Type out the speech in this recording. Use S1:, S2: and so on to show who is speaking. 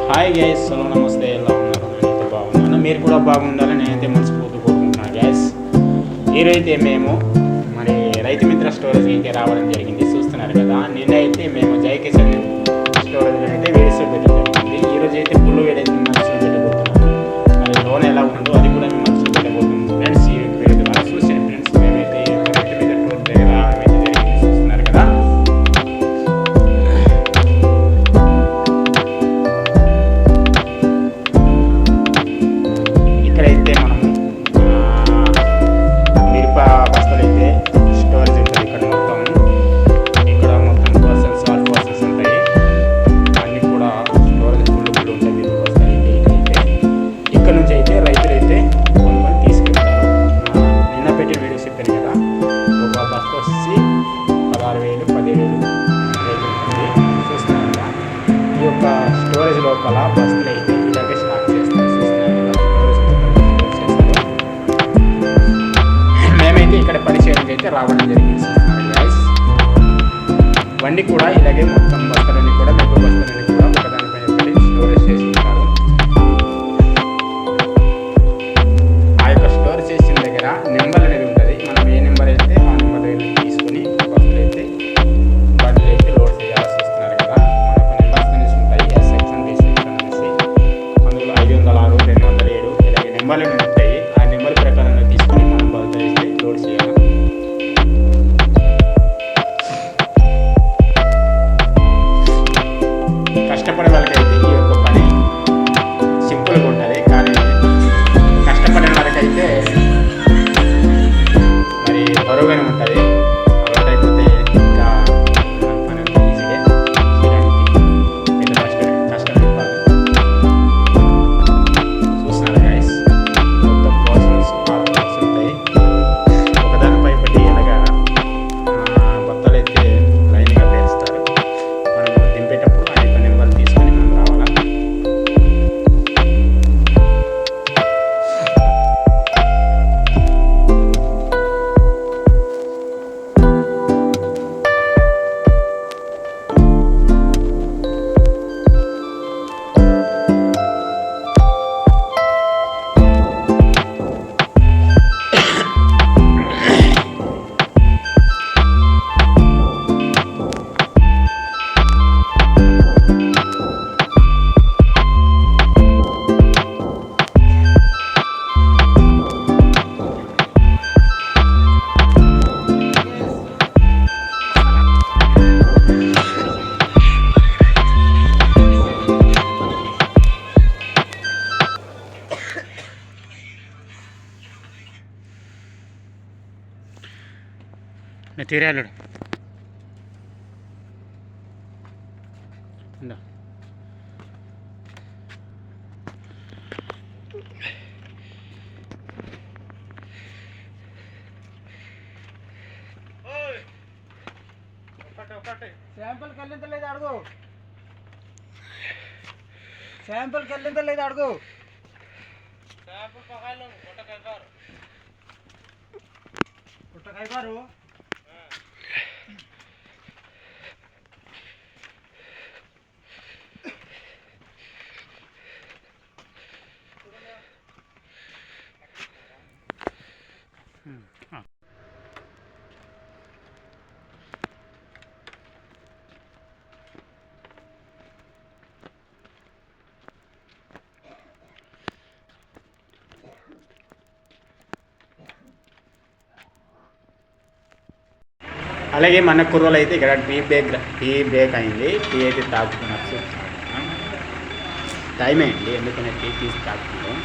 S1: Hi guys, hello నమస్తే. ఎలా ఉన్నారు? నేనైతే బాగున్నాను. మీరు కూడా బాగుండాలని నేనైతే మనస్ఫూర్తి కోరుకుంటున్నాను గైస్. ఈరోజైతే మేము మరి రైతు మిత్ర స్టోరేజ్ అయితే రావడం జరిగింది. చూస్తున్నారు కదా, నిన్నైతే మేము జై కిసాన్ స్టోరేజ్లో అయితే వేడిసో పెట్టడం జరిగింది. ఈరోజు అయితే ఫుల్ వేడైతే మనసులో పెట్టబోతున్నాము. మరి లోన్ ఎలా ఉందో అది కూడా మేము మనసులో పెట్టబోతున్నాం ఫ్రెండ్స్. ఈ వీడియో ద్వారా చూసాను ఫ్రెండ్స్. మేమైతే రైతు మిత్ర స్టోరేజ్ దగ్గర రావడం అయితే జరిగింది. చూస్తున్నారు కదా. ఇక్కడైతే మనము మిరప బస్తాలు అయితే స్టోరేజ్ ఉంటుంది. ఇక్కడ మొత్తం పర్సన్స్ ఆల్ పర్సన్స్ ఉంటాయి. అన్నీ కూడా స్టోరేజ్ ఫుల్ ఉంటాయి మిరప బస్తాలు అయితే. ఇక్కడ నుంచి అయితే రైతులు అయితే కొనుక్కొని తీసుకెళ్తారు. నిన్న పెట్టిన వీడియోస్ చెప్పాను కదా, ఒక బస్తా వచ్చి 16,000 17,000 రేట్ ఉంటుంది. చూస్తున్నారు కదా, ఈ యొక్క స్టోరేజ్ లోపల బస్సులు అయితే ఇలాగే స్టాక్ చేస్తారు. చూస్తున్నారు కదా, మేమైతే ఇక్కడ పరిచయానికి అయితే రావడం జరిగింది. చూస్తున్నారు గైస్, బండి కూడా ఇలాగే మొత్తం బస్తాలన్నీ కూడా మెట్రో బస్తాలన్నీ కూడా ఒకదానిపైన పెట్టి స్టోరేజ్ చేసి ఉంటారు. ఆ యొక్క స్టోరేజ్ చేసిన దగ్గర నెంబర్ అనేది ఉంటుంది. మనం ఏ నెంబర్ అయితే ఆ నెంబర్ దగ్గర తీసుకొని బస్సులు అయితే బండ్లు అయితే లోడ్ చేయాల్సి. వస్తున్నారు కదా, మనకు నెంబర్స్ అనేసి ఉంటాయి. సెక్షన్ సెక్షన్ అనేసి అందులో 506 207 ఇలాగే నెంబర్లు ఉంటాయి. ఆ నెంబర్ ప్రకారం తీసుకొని మనం బస్సులు అయితే లోడ్ చేయాలి. కష్టపడే వాళ్ళకైతే ఈ యొక్క పని సింపుల్గా ఉంటుంది. కానీ కష్టపడిన వాళ్ళకైతే మరి బరువుగానే ఉంటుంది. అలవాటు అయిపోతే ఇంకా మన పని అంతా ఈజీగా చేయడానికి పెద్ద కష్టం కాదు. చూస్తున్నారు గైస్, మొత్తం పర్సన్స్ ఉంటాయి. ఒకదానిపై ఒకటి ఎలాగా బత్తలు అయితే లైన్గా పేరుస్తారు. మనం దింపేటప్పుడు ఆ యొక్క నెంబర్ తీసుకొని మనం రావాలా. తీరాలుడు
S2: శాంపుల్కి వెళ్ళింత లేదు అడుగు. శాంపుల్కి వెళ్ళింత లేదు అడుగు. పుట్టకాయ గారు
S1: అలాగే మన కుర్రలు అయితే ఇక్కడ టీ బ్రేక్ అయింది. టీ అయితే తాగుతున్నారు. టైం అయింది, ఎందుకంటే టీ తీసి తాగుతున్నాం.